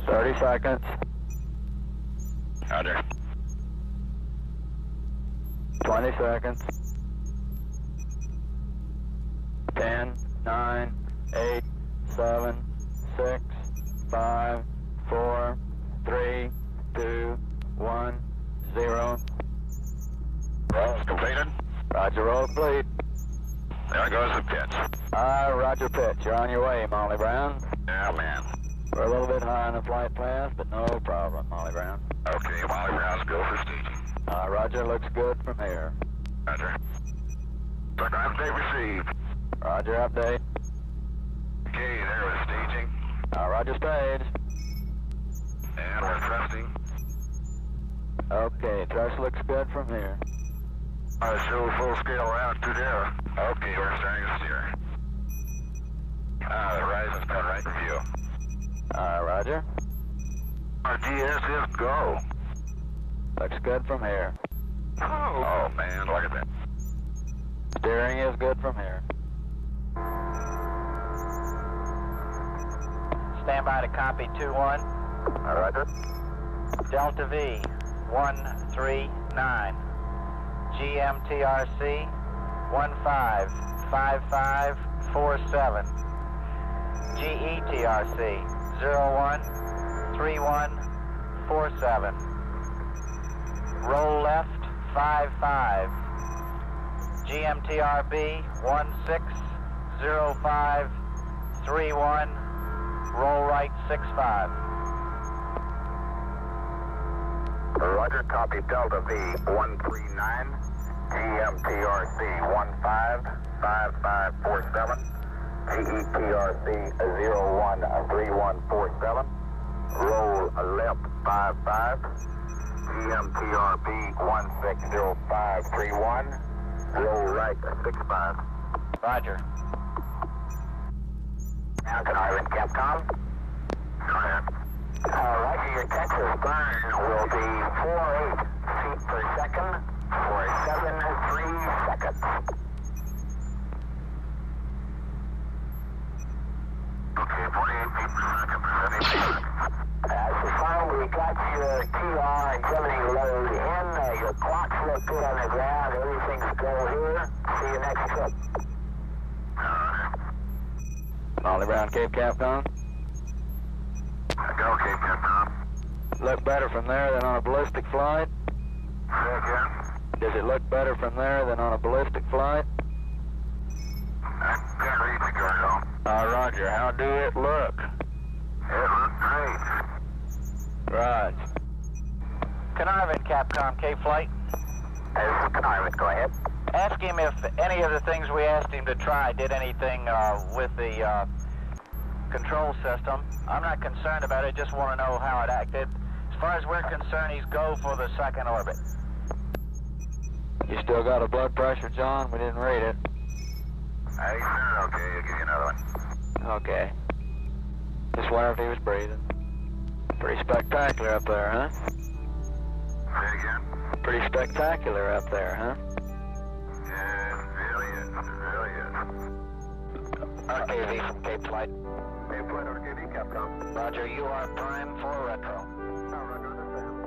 30 seconds. Roger. 20 seconds. 10, 9, 8, 7, 6, 5, 4, 3, 2, 1, 0. Roll's completed. Roger, roll complete. There goes the pitch. Roger, pitch. You're on your way, Molly Brown. Yeah, man. We're a little bit high on the flight path, but no problem, Molly Brown. Okay, Molly Brown's go for staging. Roger, looks good from here. Roger. Program update received. Roger, update. Okay, there was staging. Roger, stage. And we're thrusting. Okay, thrust looks good from here. Show full scale route to there. Okay, we're starting to steer. The horizon's got right in view. Roger. Our GS is go. Looks good from here. Oh man, look at that. Steering is good from here. Stand by to copy 2-1. Roger. Delta V 139. GMTRC 155547. GETRC 013147. Roll left 55. GMTRB 160531. Roll right 65. Roger, copy Delta V 139. GMTRC 155547. GETRC 013147. Roll left 55. GMTRB 160531. Roll right 65. Roger. Now can I ring Capcom? Go ahead. Roger, your Texas burn will be 48 feet per second for 73 seconds. Okay, 48 feet per second for 73 seconds. So far, we got your TR and Gemini load in. Your clocks look good on the ground. Everything's go here. See you next trip. Molly Brown, Cape Capcom. Go, Cape Capcom. Look better from there than on a ballistic flight? Say again. Does it look better from there than on a ballistic flight? I can't read the girl. Roger, how do it look? It looks great. Right. Carnarvon, Capcom, K-Flight. This is Carnarvon, go ahead. Ask him if any of the things we asked him to try did anything with the control system. I'm not concerned about it, just want to know how it acted. As far as we're concerned, he's go for the second orbit. You still got a blood pressure, John? We didn't read it. Hey, sir, okay, I'll give you another one. Okay. Just wonder if he was breathing. Pretty spectacular up there, huh? Say again? Pretty spectacular up there, huh? Yeah, it really is. It really is. RKV from Cape Flight. Cape Flight, RKV, Capcom. Roger, you are prime for retro. Roger, understand.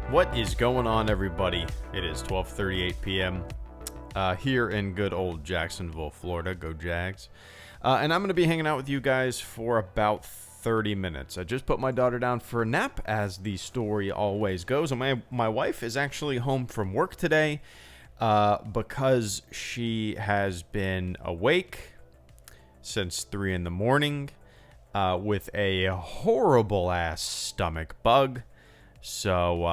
What is going on, everybody? It is 12:38 p.m. Here in good old Jacksonville, Florida. Go Jags. And I'm going to be hanging out with you guys for about 30 minutes. I just put my daughter down for a nap, as the story always goes. And my wife is actually home from work today because she has been awake since 3 in the morning with a horrible-ass stomach bug. So,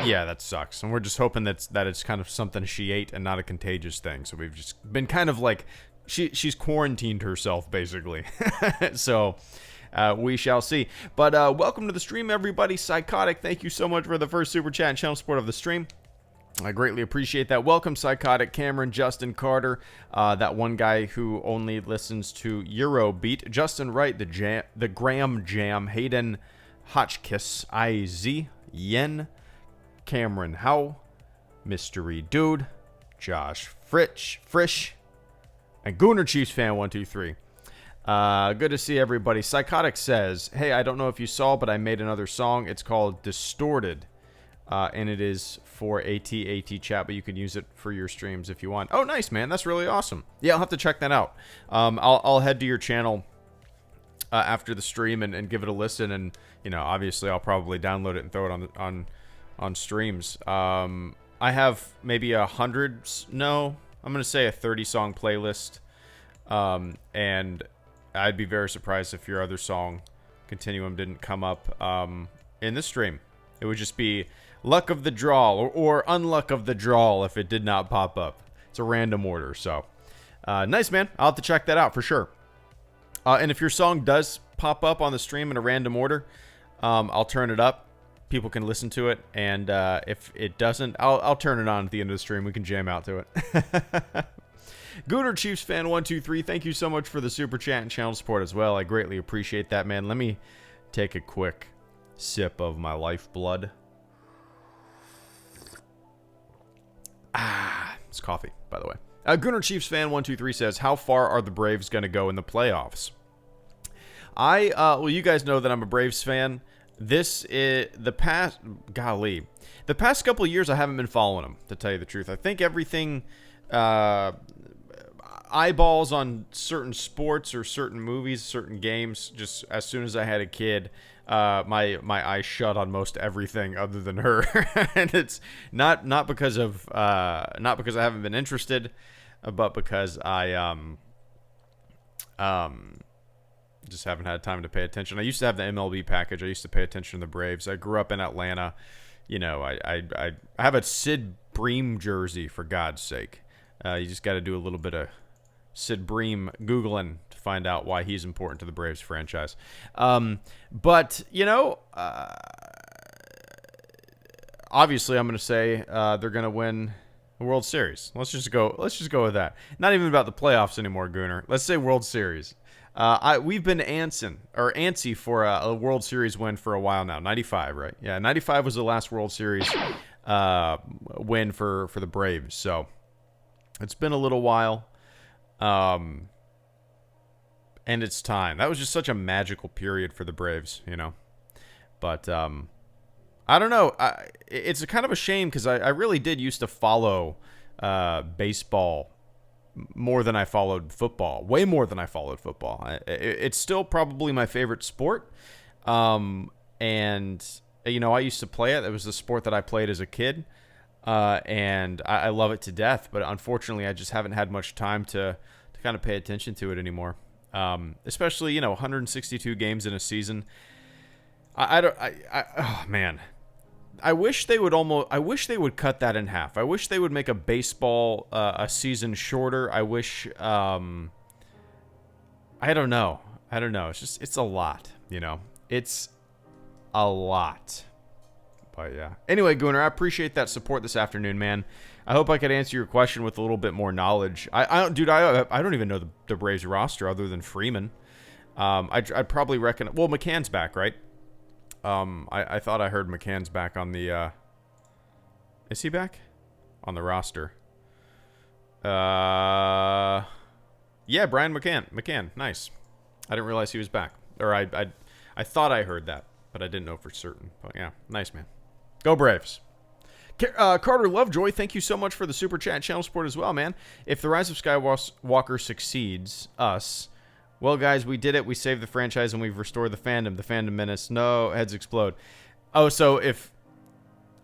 Yeah, that sucks. And we're just hoping that it's kind of something she ate and not a contagious thing. So we've just been kind of like, she's quarantined herself, basically. So we shall see. But welcome to the stream, everybody. Psychotic, thank you so much for the first super chat and channel support of the stream. I greatly appreciate that. Welcome, Psychotic, Cameron, Justin, Carter, that one guy who only listens to Eurobeat, Justin Wright, the Graham Jam, Hayden Hotchkiss, IZ, Yen, Cameron Howe, Mystery Dude, Josh Frisch, and Gooner Chiefs Fan 123. Good to see everybody. Psychotic says, hey, I don't know if you saw, but I made another song. It's called Distorted. And it is for AT chat, but you can use it for your streams if you want. Oh, nice, man. That's really awesome. Yeah, I'll have to check that out. I'll head to your channel after the stream and give it a listen. And, you know, obviously I'll probably download it and throw it on streams. I have maybe 100, no, I'm going to say a 30-song playlist. And I'd be very surprised if your other song, Continuum, didn't come up in this stream. It would just be luck of the draw or unluck of the draw if it did not pop up. It's a random order, so nice, man. I'll have to check that out for sure. And if your song does pop up on the stream in a random order, I'll turn it up. People can listen to it, and if it doesn't, I'll turn it on at the end of the stream. We can jam out to it. Gooner Chiefs Fan 123, thank you so much for the super chat and channel support as well. I greatly appreciate that, man. Let me take a quick sip of my lifeblood. It's coffee, by the way. Gooner Chiefs Fan 123 says, how far are the Braves going to go in the playoffs? Well, you guys know that I'm a Braves fan. This is the past couple of years I haven't been following them, to tell you the truth. I think everything, eyeballs on certain sports or certain movies, certain games, just as soon as I had a kid, my eyes shut on most everything other than her. And it's not because I haven't been interested, but because I just haven't had time to pay attention. I used to have the MLB package. I used to pay attention to the Braves. I grew up in Atlanta. You know, I have a Sid Bream jersey, for God's sake. You just got to do a little bit of Sid Bream Googling to find out why he's important to the Braves franchise. But, you know, obviously I'm going to say they're going to win the World Series. Let's just go with that. Not even about the playoffs anymore, Gooner. Let's say World Series. We've been antsy for a World Series win for a while now. 95, right? Yeah, 95 was the last World Series win for the Braves. So it's been a little while. And it's time. That was just such a magical period for the Braves, you know. But I don't know. It's a kind of a shame because I really did used to follow baseball more than I followed football. Way more than I followed football. It's still probably my favorite sport. And, you know, I used to play it. It was the sport that I played as a kid. And I love it to death. But unfortunately, I just haven't had much time to kind of pay attention to it anymore. Especially, you know, 162 games in a season. Oh, man. I wish they would cut that in half. I wish they would make a baseball a season shorter. I wish I don't know. It's a lot, you know. It's a lot. But yeah. Anyway, Gooner, I appreciate that support this afternoon, man. I hope I could answer your question with a little bit more knowledge. I don't even know the Braves roster other than Freeman. I'd probably reckon. Well, McCann's back, right? I thought I heard McCann's back on the, is he back? On the roster. Yeah, Brian McCann, nice. I didn't realize he was back. Or I thought I heard that, but I didn't know for certain. But yeah, nice, man. Go Braves. Carter Lovejoy, thank you so much for the super chat channel support as well, man. If the Rise of Skywalker succeeds us... Well, guys, we did it. We saved the franchise, and we've restored the fandom. The fandom menace. No, heads explode. Oh, so if...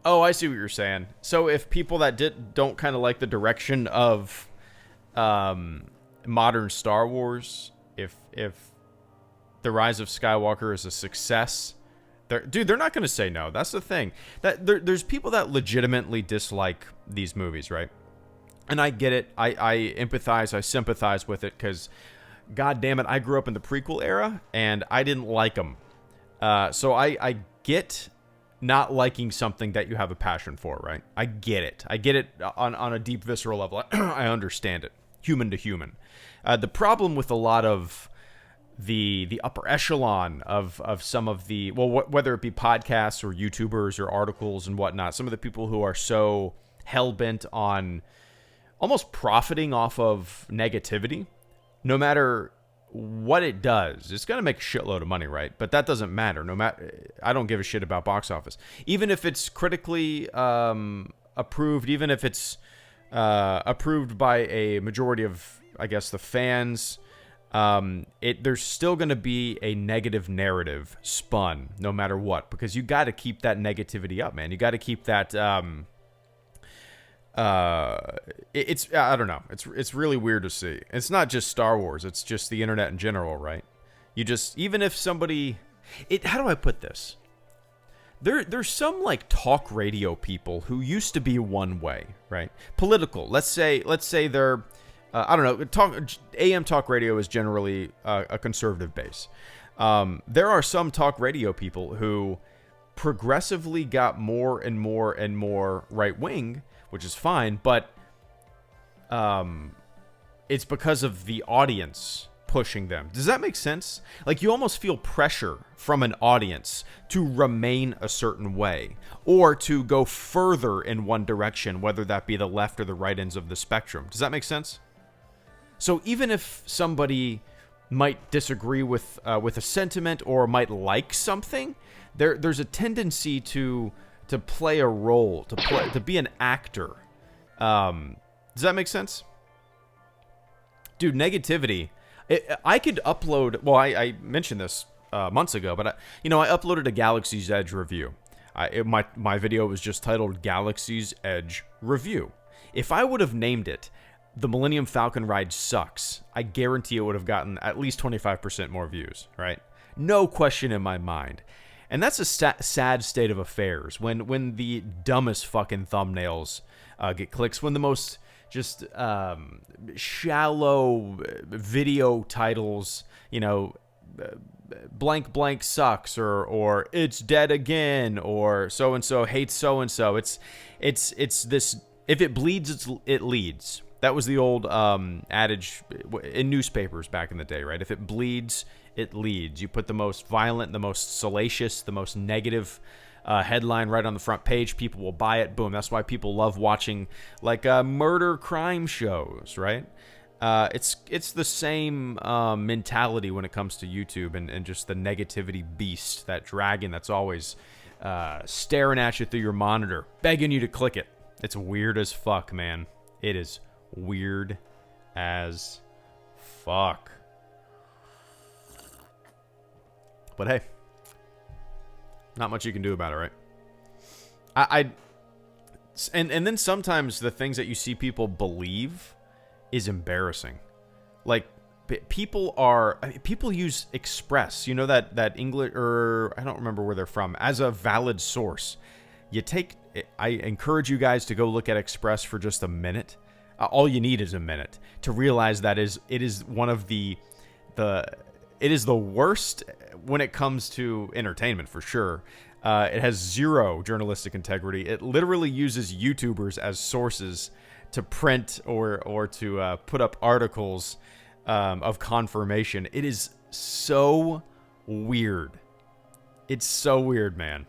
Oh, I see what you're saying. So if people that don't kind of like the direction of modern Star Wars, if the Rise of Skywalker is a success, They're not going to say no. That's the thing. There's people that legitimately dislike these movies, right? And I get it. I empathize. I sympathize with it because, God damn it, I grew up in the prequel era and I didn't like them. So I get not liking something that you have a passion for, right? I get it. I get it on a deep visceral level. I understand it, human to human. The problem with a lot of the upper echelon of some of the, well, whether it be podcasts or YouTubers or articles and whatnot, some of the people who are so hell-bent on almost profiting off of negativity, no matter what it does, it's going to make a shitload of money, right? But that doesn't matter. I don't give a shit about box office. Even if it's critically approved, even if it's approved by a majority of, I guess, the fans, there's still going to be a negative narrative spun no matter what, because you got to keep that negativity up, man. You got to keep that, I don't know. It's really weird to see. It's not just Star Wars. It's just the internet in general, right? Even if somebody, how do I put this? There's some like talk radio people who used to be one way, right? Political. Let's say they're, I don't know. AM talk radio is generally a conservative base. There are some talk radio people who progressively got more and more and more right wing, which is fine, but it's because of the audience pushing them. Does that make sense? Like, you almost feel pressure from an audience to remain a certain way or to go further in one direction, whether that be the left or the right ends of the spectrum. Does that make sense? So even if somebody might disagree with a sentiment or might something, there's a tendency to play a role, to be an actor. Does that make sense? Dude, negativity. I could upload, well, I mentioned this months ago, but I uploaded a Galaxy's Edge review. My video was just titled Galaxy's Edge Review. If I would have named it The Millennium Falcon Ride Sucks, I guarantee it would have gotten at least 25% more views, right? No question in my mind. And that's a sad state of affairs when the dumbest fucking thumbnails get clicks, when the most just shallow video titles, blank blank sucks or it's dead again or so and so hates so and so. It's this, if it bleeds, it leads. That was the old adage in newspapers back in the day, right? If it bleeds, it leads. You put the most violent, the most salacious, the most negative headline right on the front page, people will buy it. Boom. That's why people love watching like murder crime shows, right? It's the same mentality when it comes to YouTube and just the negativity beast, that dragon that's always staring at you through your monitor, begging you to click it. It's weird as fuck, man. It is weird as fuck. But hey, not much you can do about it, right? And then sometimes the things that you see people believe is embarrassing. Like, people use Express, that English, or I don't remember where they're from, as a valid source. I encourage you guys to go look at Express for just a minute. All you need is a minute to realize that it is one of it is the worst when it comes to entertainment, for sure. It has zero journalistic integrity. It literally uses YouTubers as sources to print or to put up articles of confirmation. It is so weird. It's so weird, man.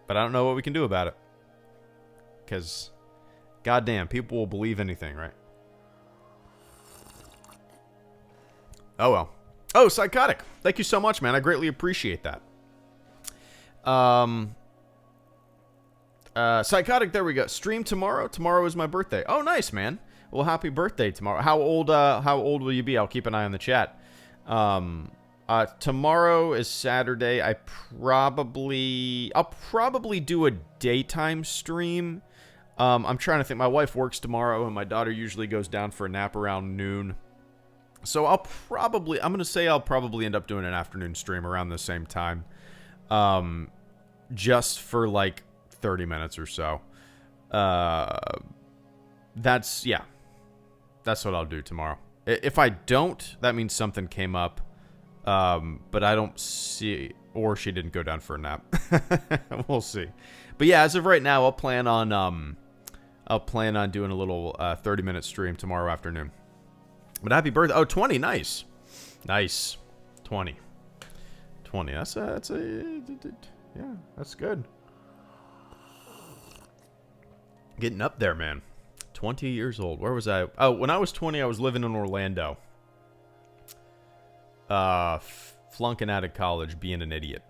But I don't know what we can do about it. Because, goddamn, people will believe anything, right? Oh, well. Oh, Psychotic. Thank you so much, man. I greatly appreciate that. Psychotic, there we go. Stream tomorrow. Tomorrow is my birthday. Oh, nice, man. Well, happy birthday tomorrow. How old will you be? I'll keep an eye on the chat. Tomorrow is Saturday. I'll probably do a daytime stream. I'm trying to think. My wife works tomorrow, and my daughter usually goes down for a nap around noon. So I'll probably end up doing an afternoon stream around the same time. just for like 30 minutes or so. That's what I'll do tomorrow. If I don't, that means something came up. But I don't see, or she didn't go down for a nap. We'll see. But yeah, as of right now, I'll plan on doing a little 30-minute stream tomorrow afternoon. But happy birthday! Oh, 20, nice, 20. That's good. Getting up there, man. 20 years old. Where was I? Oh, when I was 20, I was living in Orlando. Flunking out of college, being an idiot.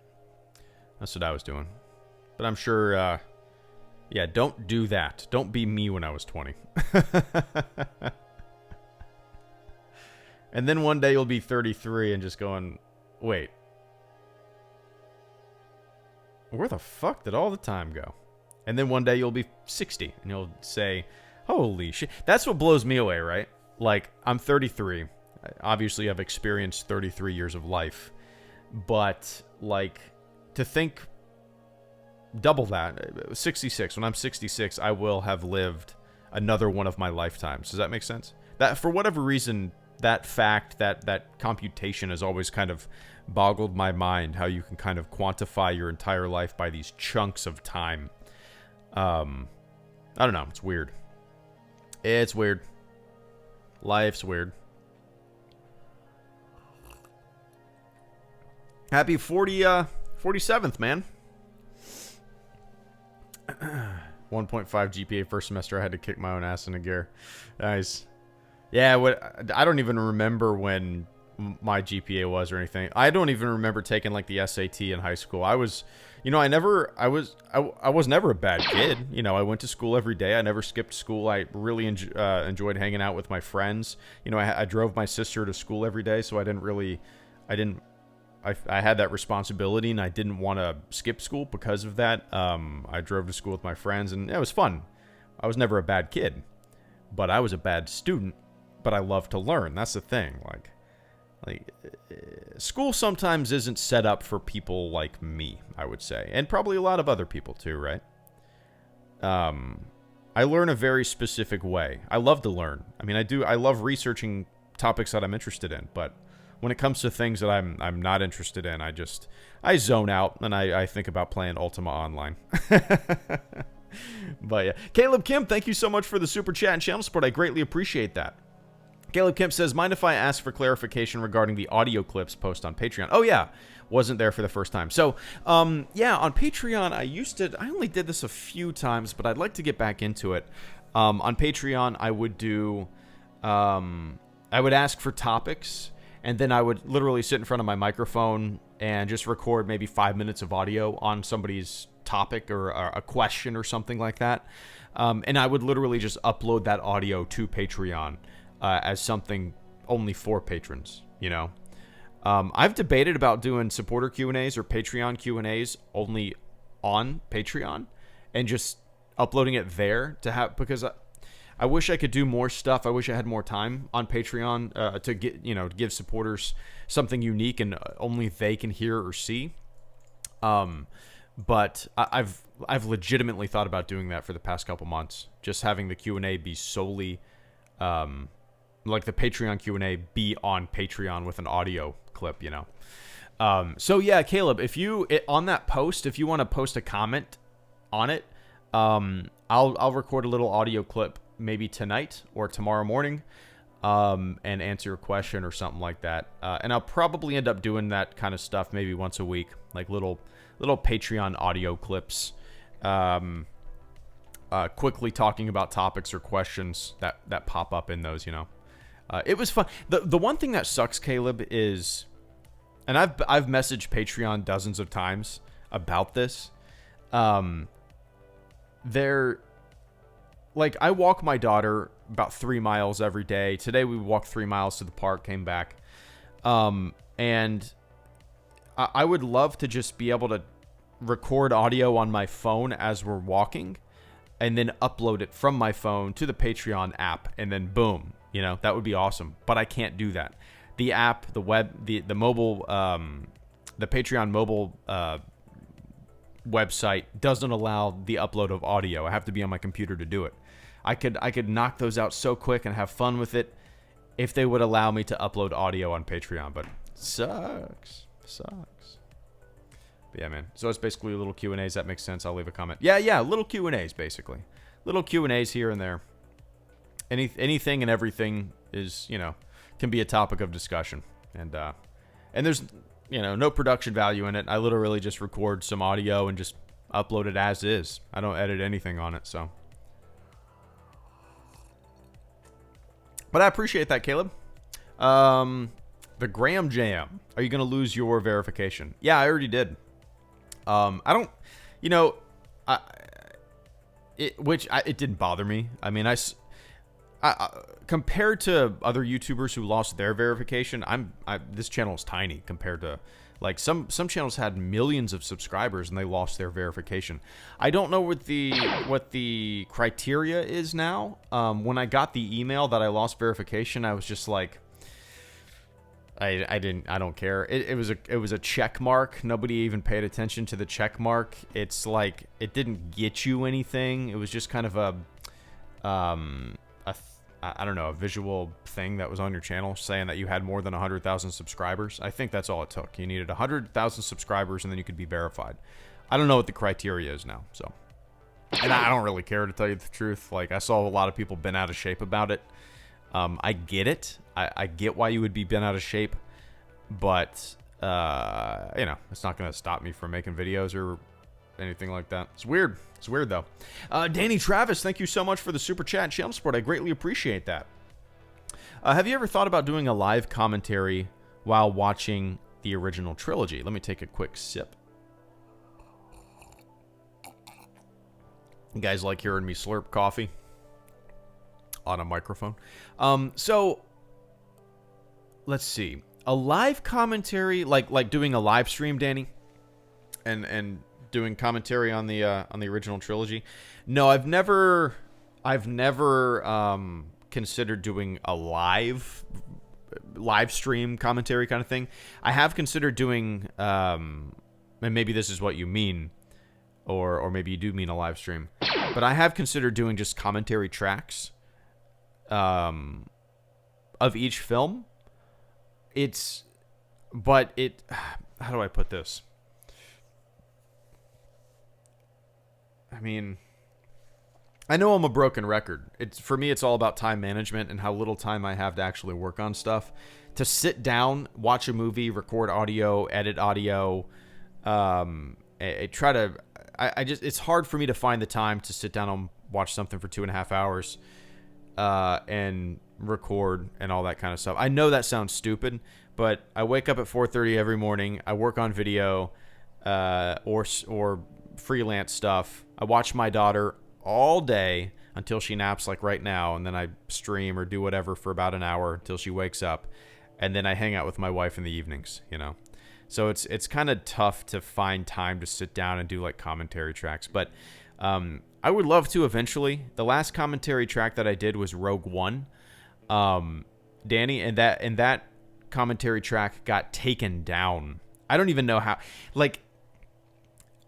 That's what I was doing. But I'm sure, yeah, don't do that. Don't be me when I was 20. And then one day you'll be 33 and just going, wait. Where the fuck did all the time go? And then one day you'll be 60 and you'll say, holy shit. That's what blows me away, right? Like, I'm 33. Obviously, I've experienced 33 years of life. But, like, to think double that, 66. When I'm 66, I will have lived another one of my lifetimes. Does that make sense? That, for whatever reason, that fact, that computation has always kind of boggled my mind, how you can kind of quantify your entire life by these chunks of time. I don't know. It's weird. It's weird. Life's weird. Happy 47th, man. 1.5 GPA first semester. I had to kick my own ass into gear. Nice. Yeah, I don't even remember when my GPA was or anything. I don't even remember taking like the SAT in high school. I was, you know, I was never a bad kid. You know, I went to school every day. I never skipped school. I really enjoyed hanging out with my friends. You know, I drove my sister to school every day, so I had that responsibility, and I didn't want to skip school because of that. I drove to school with my friends, and it was fun. I was never a bad kid, but I was a bad student. But I love to learn. That's the thing. Like school sometimes isn't set up for people like me, I would say, and probably a lot of other people too, right? I learn a very specific way. I love to learn. I mean, I love researching topics that I'm interested in, but when it comes to things that I'm not interested in, I zone out and I think about playing Ultima Online. But yeah, Caleb Kim, thank you so much for the super chat and channel support. I greatly appreciate that. Caleb Kemp says, mind if I ask for clarification regarding the audio clips post on Patreon? Oh, yeah. Wasn't there for the first time. So, yeah, on Patreon, I only did this a few times, but I'd like to get back into it. On Patreon, I would ask for topics, and then I would literally sit in front of my microphone and just record maybe 5 minutes of audio on somebody's topic or a question or something like that. And I would literally just upload that audio to Patreon. As something only for patrons, you know. I've debated about doing supporter Q&As or Patreon Q&As only on Patreon and just uploading it there to have, because I wish I could do more stuff. I wish I had more time on Patreon to get, you know, to give supporters something unique and only they can hear or see. But I've legitimately thought about doing that for the past couple months, just having the Q&A be solely like the Patreon Q&A be on Patreon with an audio clip, you know. So yeah, Caleb, on that post, if you want to post a comment on it, I'll record a little audio clip maybe tonight or tomorrow morning, and answer a question or something like that. And I'll probably end up doing that kind of stuff maybe once a week, like little Patreon audio clips, quickly talking about topics or questions that pop up in those, you know. It was fun. The one thing that sucks, Caleb, is, and I've messaged Patreon dozens of times about this. Like, I walk my daughter about 3 miles every day. Today we walked 3 miles to the park, came back. And I would love to just be able to record audio on my phone as we're walking and then upload it from my phone to the Patreon app, and then boom, you know, that would be awesome. But I can't do that. The app, the web, the mobile, the Patreon mobile website doesn't allow the upload of audio. I have to be on my computer to do it. I could knock those out so quick and have fun with it if they would allow me to upload audio on Patreon, but sucks. But yeah, man. So it's basically little Q&As. That makes sense. I'll leave a comment. Yeah, little Q&As, basically. Little Q&As here and there. Anything and everything is, can be a topic of discussion. And there's, no production value in it. I literally just record some audio and just upload it as is. I don't edit anything on it, so. But I appreciate that, Caleb. The Graham Jam. Are you going to lose your verification? Yeah, I already did. It didn't bother me. I mean, I compared to other YouTubers who lost their verification, this channel is tiny compared to, like, some channels had millions of subscribers and they lost their verification. I don't know what the criteria is now. When I got the email that I lost verification, I was just like, I don't care. It was a check mark. Nobody even paid attention to the check mark. It's like it didn't get you anything. It was just kind of a visual thing that was on your channel saying that you had more than 100,000 subscribers. I think that's all it took. You needed 100,000 subscribers and then you could be verified. I don't know what the criteria is now, so. And I don't really care, to tell you the truth. Like, I saw a lot of people bent out of shape about it. I get it. I get why you would be bent out of shape, but it's not going to stop me from making videos or anything like that. It's weird. It's weird, though. Danny Travis, thank you so much for the super chat and channel support. I greatly appreciate that. Have you ever thought about doing a live commentary while watching the original trilogy? Let me take a quick sip. You guys like hearing me slurp coffee on a microphone? So let's see. A live commentary, like doing a live stream, Danny, and doing commentary on the original trilogy. No, I've never considered doing a live stream commentary kind of thing. I have considered doing, and maybe this is what you mean, or maybe you do mean a live stream, but I have considered doing just commentary tracks of each film. How do I put this? I mean, I know I'm a broken record. For me, it's all about time management and how little time I have to actually work on stuff. To sit down, watch a movie, record audio, edit audio, it's hard for me to find the time to sit down and watch something for 2.5 hours and record and all that kind of stuff. I know that sounds stupid, but I wake up at 4:30 every morning. I work on video or freelance stuff. I watch my daughter all day until she naps, like right now, and then I stream or do whatever for about an hour until she wakes up, and then I hang out with my wife in the evenings, So it's kind of tough to find time to sit down and do like commentary tracks, but I would love to eventually. The last commentary track that I did was Rogue One, Danny, and that commentary track got taken down. I don't even know how. Like,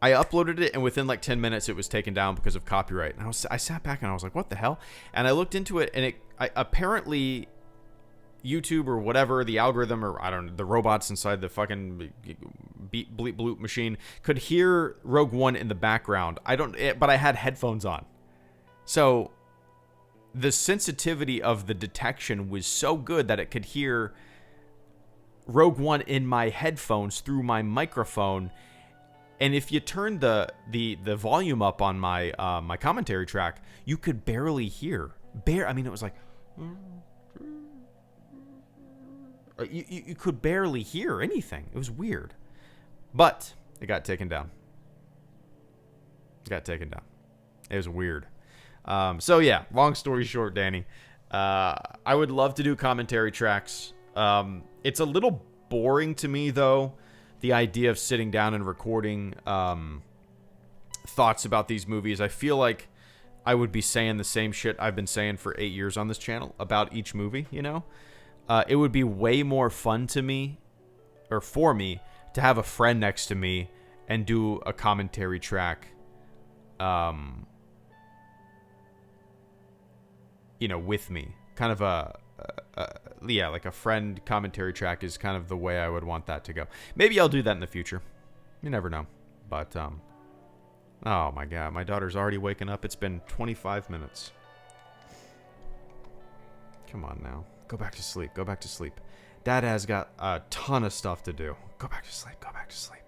I uploaded it, and within like 10 minutes, it was taken down because of copyright. And I sat back and I was like, "What the hell?" And I looked into it, and apparently YouTube or whatever, the algorithm, or I don't know, the robots inside the fucking beep bleep bloop machine could hear Rogue One in the background. But I had headphones on, so the sensitivity of the detection was so good that it could hear Rogue One in my headphones through my microphone. And if you turned the volume up on my my commentary track, you could barely hear. I mean, it was like you could barely hear anything. It was weird, but it got taken down. It was weird. So yeah, long story short, Danny, I would love to do commentary tracks. It's a little boring to me, though, the idea of sitting down and recording thoughts about these movies. I feel like I would be saying the same shit I've been saying for 8 years on this channel about each movie, It would be way more fun to me, or for me, to have a friend next to me and do a commentary track, you know, with me. Kind of yeah, like a friend commentary track is kind of the way I would want that to go. Maybe I'll do that in the future. You never know. But, oh my God, my daughter's already waking up. It's been 25 minutes. Come on now. Go back to sleep. Go back to sleep. Dad has got a ton of stuff to do. Go back to sleep. Go back to sleep.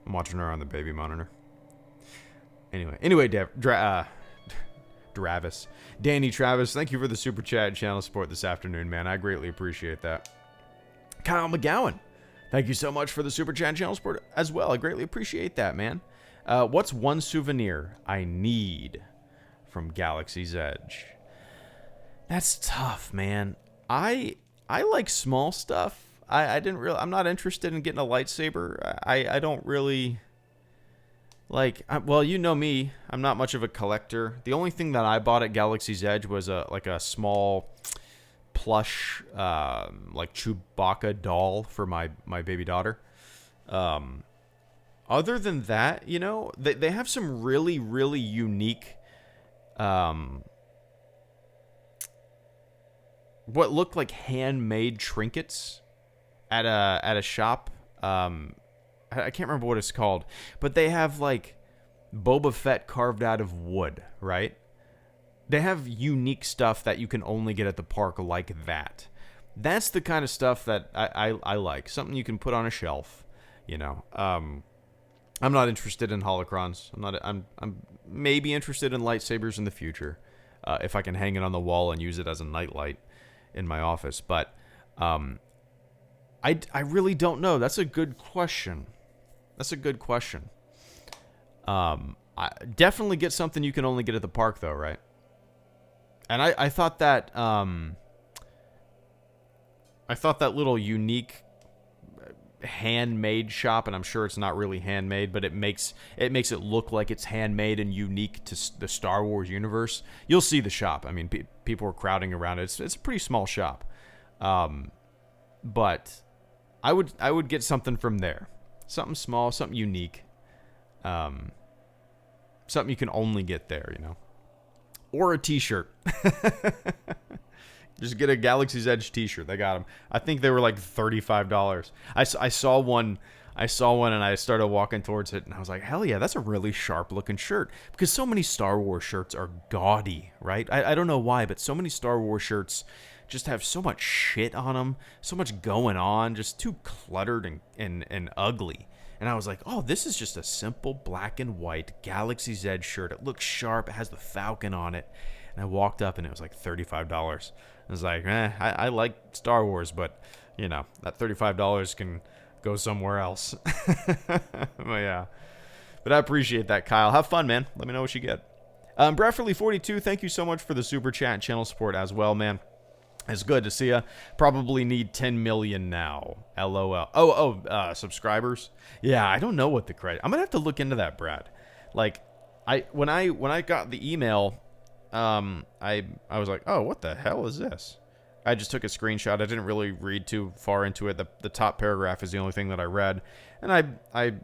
I'm watching her on the baby monitor. Anyway, Travis. Danny Travis, thank you for the super chat and channel support this afternoon, man. I greatly appreciate that. Kyle McGowan, thank you so much for the super chat and channel support as well. I greatly appreciate that, man. What's one souvenir I need from Galaxy's Edge? That's tough, man. I like small stuff. I'm not interested in getting a lightsaber. I don't really like, well, you know me, I'm not much of a collector. The only thing that I bought at Galaxy's Edge was a small plush, like Chewbacca doll for my baby daughter. Other than that, you know, they have some really, really unique, what looked like handmade trinkets at a shop. I can't remember what it's called, but they have like Boba Fett carved out of wood, right? They have unique stuff that you can only get at the park like that. That's the kind of stuff that I like. Something you can put on a shelf, you know. I'm not interested in holocrons. I'm maybe interested in lightsabers in the future, if I can hang it on the wall and use it as a nightlight in my office. But I really don't know. That's a good question. I definitely get something you can only get at the park, though, right? And I thought that little unique handmade shop, and I'm sure it's not really handmade, but it makes it look like it's handmade and unique to the Star Wars universe. You'll see the shop. I mean, people are crowding around it. It's a pretty small shop, but I would get something from there, something small, something unique, something you can only get there, you know, or a T-shirt. Just get a Galaxy's Edge T-shirt. They got them. I think they were like $35. I saw one. And I started walking towards it, and I was like, hell yeah, that's a really sharp-looking shirt. Because so many Star Wars shirts are gaudy, right? I don't know why, but so many Star Wars shirts just have so much shit on them, so much going on, just too cluttered and ugly. And I was like, oh, this is just a simple black and white Galaxy's Edge shirt. It looks sharp. It has the Falcon on it. And I walked up, and it was like $35. I was like, I like Star Wars, but, you know, that $35 can go somewhere else. But yeah. But I appreciate that, Kyle. Have fun, man. Let me know what you get. Bradfordly42, thank you so much for the super chat and channel support as well, man. It's good to see you. Probably need 10 million now. LOL. Subscribers? Yeah, I don't know what the credit. I'm going to have to look into that, Brad. Like, when I got the email, I was like, oh, what the hell is this? I just took a screenshot. I didn't really read too far into it. The top paragraph is the only thing that I read. And I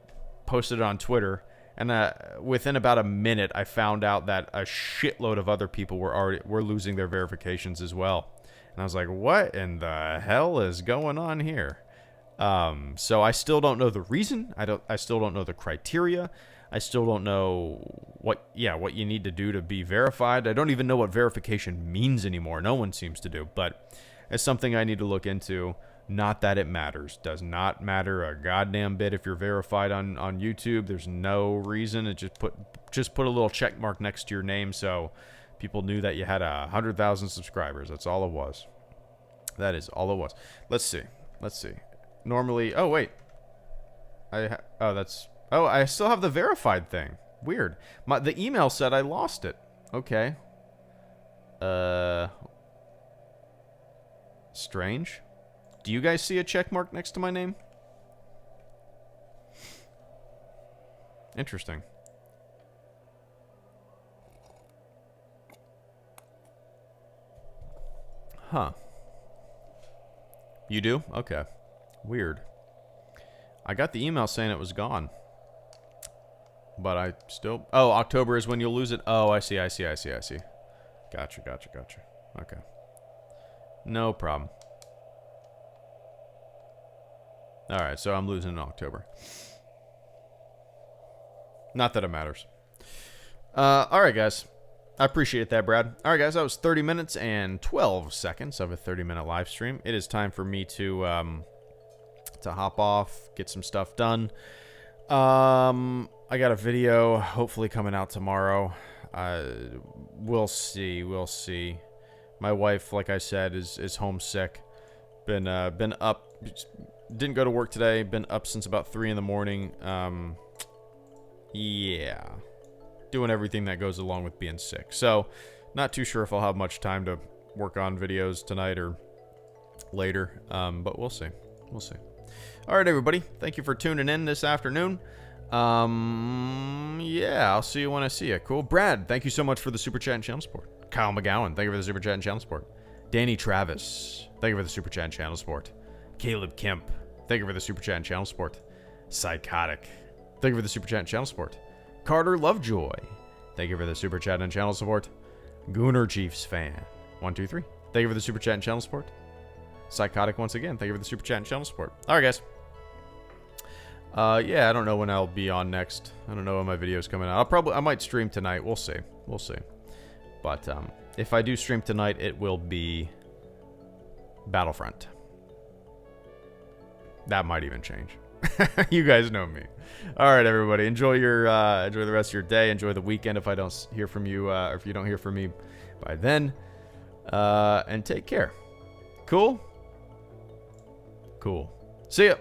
posted it on Twitter. And within about a minute, I found out that a shitload of other people were losing their verifications as well. And I was like, what in the hell is going on here? So I still don't know the reason. I still don't know the criteria. I still don't know what you need to do to be verified. I don't even know what verification means anymore. No one seems to do, but it's something I need to look into. Not that it matters. Does not matter a goddamn bit if you're verified on YouTube. There's no reason. It just put a little check mark next to your name so people knew that you had 100,000 subscribers. That's all it was. That is all it was. Let's see. Normally, oh wait. I still have the verified thing. Weird. The email said I lost it. Okay. Strange. Do you guys see a check mark next to my name? Interesting. Huh. You do? Okay. Weird. I got the email saying it was gone. But I still... Oh, October is when you'll lose it? Oh, I see. Gotcha. Okay. No problem. Alright, so I'm losing in October. Not that it matters. Alright, guys. I appreciate that, Brad. Alright, guys, that was 30 minutes and 12 seconds of a 30-minute live stream. It is time for me to hop off, get some stuff done. I got a video hopefully coming out tomorrow. We'll see. My wife, like I said, is homesick. Been up. Didn't go to work today. Been up since about 3 in the morning. Yeah. Doing everything that goes along with being sick. So, not too sure if I'll have much time to work on videos tonight or later. But we'll see. Alright, everybody. Thank you for tuning in this afternoon. Yeah, I'll see you when I see you. Cool. Brad, thank you so much for the super chat and channel support. Kyle McGowan, thank you for the super chat and channel support. Danny Travis, thank you for the super chat and channel support. Caleb Kemp, thank you for the super chat and channel support. Psychotic, thank you for the super chat and channel support. Carter Lovejoy, thank you for the super chat and channel support. Gooner Chiefs fan, 123, thank you for the super chat and channel support. Psychotic once again, thank you for the super chat and channel support. All right, guys. Yeah, I don't know when I'll be on next. I don't know when my video's coming out. I might stream tonight. We'll see. But if I do stream tonight, it will be Battlefront. That might even change. You guys know me. All right, everybody. Enjoy the rest of your day. Enjoy the weekend if I don't hear from you, or if you don't hear from me by then. And take care. Cool. See ya.